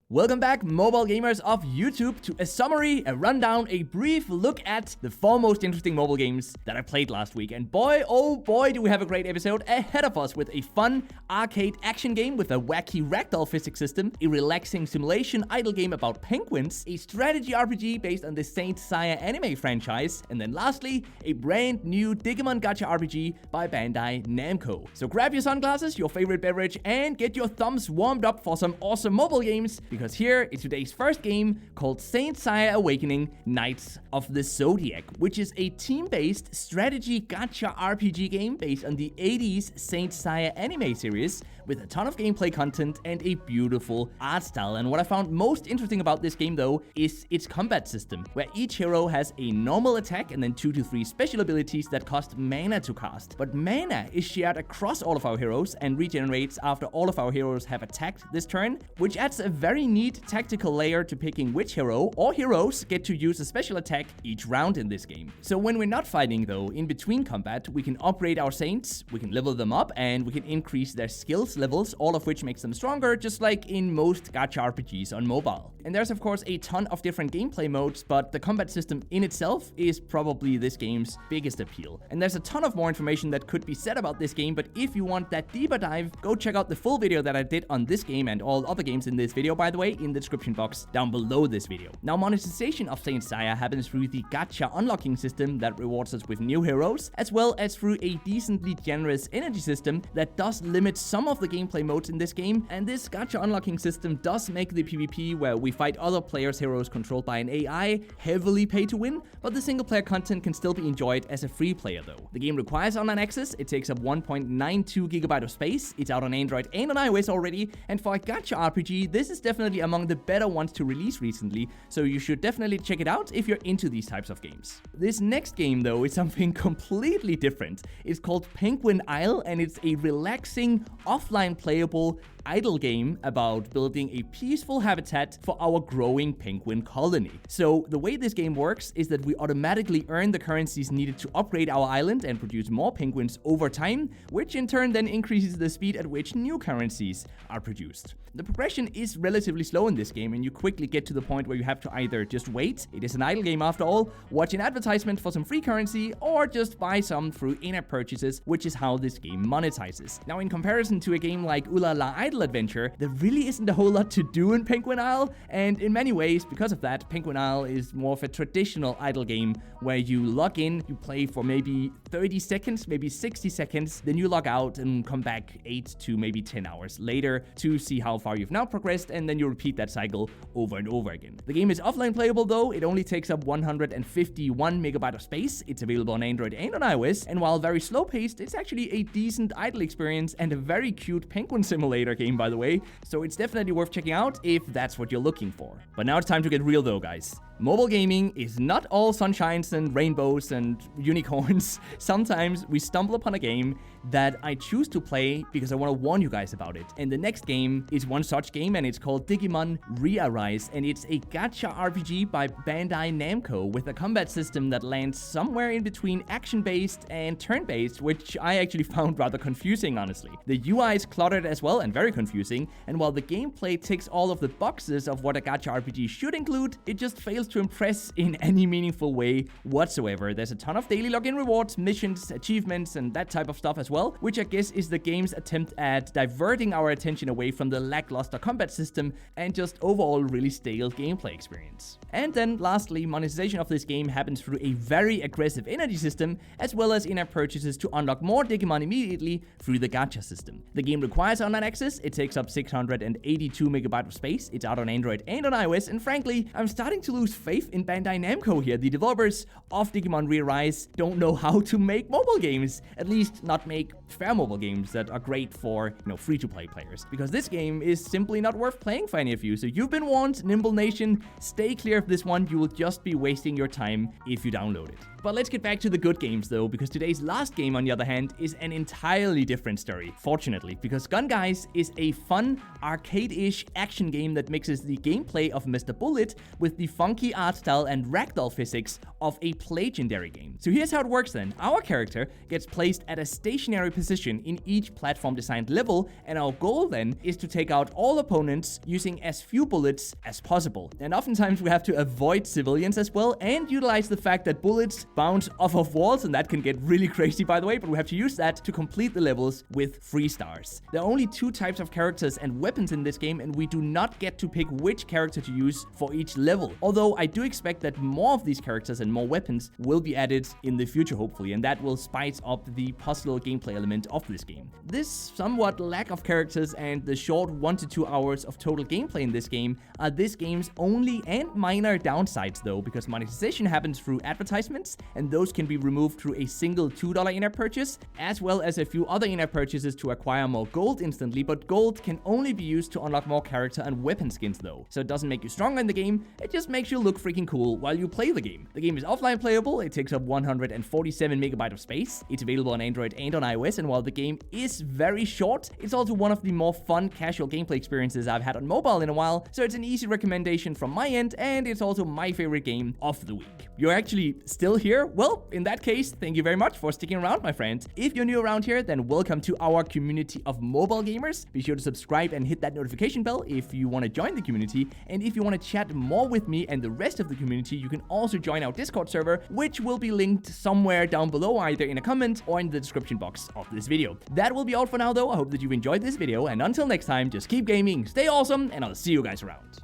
Welcome back, mobile gamers of YouTube, to a summary, a rundown, a brief look at the 4 most interesting mobile games that I played last week. And boy, oh boy, do we have a great episode ahead of us with a fun arcade action game with a wacky ragdoll physics system, a relaxing simulation idle game about penguins, a strategy RPG based on the Saint Seiya anime franchise, and then lastly, a brand new Digimon gacha RPG by Bandai Namco. So grab your sunglasses, your favorite beverage, and get your thumbs warmed up for some awesome mobile games, because here is today's first game called Saint Seiya Awakening Knights of the Zodiac, which is a team-based strategy gacha RPG game based on the 80s Saint Seiya anime series with a ton of gameplay content and a beautiful art style. And what I found most interesting about this game though is its combat system, where each hero has a normal attack and then 2 to 3 special abilities that cost mana to cast. But mana is shared across all of our heroes and regenerates after all of our heroes have attacked this turn, which adds a very neat tactical layer to picking which hero or heroes get to use a special attack each round in this game. So when we're not fighting though, in between combat, we can upgrade our saints, we can level them up, and we can increase their skills levels, all of which makes them stronger, just like in most gacha RPGs on mobile. And there's of course a ton of different gameplay modes, but the combat system in itself is probably this game's biggest appeal. And there's a ton of more information that could be said about this game, but if you want that deeper dive, go check out the full video that I did on this game and all other games in this video, by the way, in the description box down below this video. Now, monetization of Saint Seiya happens through the gacha unlocking system that rewards us with new heroes, as well as through a decently generous energy system that does limit some of the gameplay modes in this game. And this gacha unlocking system does make the PvP, where we fight other players' heroes controlled by an AI, heavily pay to win, but the single player content can still be enjoyed as a free player though. The game requires online access, it takes up 1.92 GB of space, it's out on Android and on iOS already, and for a gacha RPG, this is definitely among the better ones to release recently, so you should definitely check it out if you're into these types of games. This next game though is something completely different. It's called Penguin Isle, and it's a relaxing, offline playable idle game about building a peaceful habitat for our growing penguin colony. So the way this game works is that we automatically earn the currencies needed to upgrade our island and produce more penguins over time, which in turn then increases the speed at which new currencies are produced. The progression is relatively slow in this game, and you quickly get to the point where you have to either just wait, it is an idle game after all, watch an advertisement for some free currency, or just buy some through in-app purchases, which is how this game monetizes. Now, in comparison to a game like Ulala Idle Adventure, there really isn't a whole lot to do in Penguin Isle, and in many ways, because of that, Penguin Isle is more of a traditional idle game where you log in, you play for maybe 30 seconds, maybe 60 seconds, then you log out and come back 8 to maybe 10 hours later to see how far you've now progressed, and then you repeat that cycle over and over again. The game is offline playable though, it only takes up 151 megabytes of space, it's available on Android and on iOS, and while very slow paced, it's actually a decent idle experience and a very cute penguin simulator game, by the way, so it's definitely worth checking out if that's what you're looking for. But now it's time to get real though, guys. Mobile gaming is not all sunshines and rainbows and unicorns. Sometimes we stumble upon a game that I choose to play because I want to warn you guys about it. And the next game is one such game, and it's called Digimon ReArise, and it's a gacha RPG by Bandai Namco with a combat system that lands somewhere in between action-based and turn-based, which I actually found rather confusing, honestly. The UI is cluttered as well and very confusing, and while the gameplay ticks all of the boxes of what a gacha RPG should include, it just fails to impress in any meaningful way whatsoever. There's a ton of daily login rewards, missions, achievements, and that type of stuff as well, which I guess is the game's attempt at diverting our attention away from the lackluster combat system and just overall really stale gameplay experience. And then lastly, monetization of this game happens through a very aggressive energy system, as well as in-app purchases to unlock more Digimon immediately through the gacha system. The game requires online access, it takes up 682 megabytes of space, it's out on Android and on iOS, and frankly, I'm starting to lose faith in Bandai Namco here. The developers of Digimon ReArise don't know how to make mobile games, at least not make fair mobile games that are great for, free-to-play players, because this game is simply not worth playing for any of you. So you've been warned, Nimble Nation, stay clear of this one, you will just be wasting your time if you download it. But let's get back to the good games though, because today's last game, on the other hand, is an entirely different story, fortunately, because Gun Guys is a fun, arcade-ish action game that mixes the gameplay of Mr. Bullet with the funky wacky art style and ragdoll physics of a legendary game. So here's how it works then. Our character gets placed at a stationary position in each platform designed level, and our goal then is to take out all opponents using as few bullets as possible. And oftentimes we have to avoid civilians as well and utilize the fact that bullets bounce off of walls, and that can get really crazy by the way, but we have to use that to complete the levels with 3 stars. There are only 2 types of characters and weapons in this game, and we do not get to pick which character to use for each level. Although I do expect that more of these characters and more weapons will be added in the future hopefully, and that will spice up the puzzle gameplay element of this game. This somewhat lack of characters and the short 1 to 2 hours of total gameplay in this game are this game's only and minor downsides though, because monetization happens through advertisements, and those can be removed through a single $2 in-app purchase, as well as a few other in-app purchases to acquire more gold instantly, but gold can only be used to unlock more character and weapon skins though, so it doesn't make you stronger in the game, it just makes you look freaking cool while you play the game. The game is offline playable, it takes up 147 megabytes of space, it's available on Android and on iOS, and while the game is very short, it's also one of the more fun casual gameplay experiences I've had on mobile in a while, so it's an easy recommendation from my end, and it's also my favorite game of the week. You're actually still here? Well, in that case, thank you very much for sticking around, my friend. If you're new around here, then welcome to our community of mobile gamers. Be sure to subscribe and hit that notification bell if you want to join the community, and if you want to chat more with me and the rest of the community, you can also join our Discord server, which will be linked somewhere down below, either in a comment or in the description box of this video. That will be all for now though. I hope that you've enjoyed this video, and until next time, just keep gaming, stay awesome, and I'll see you guys around.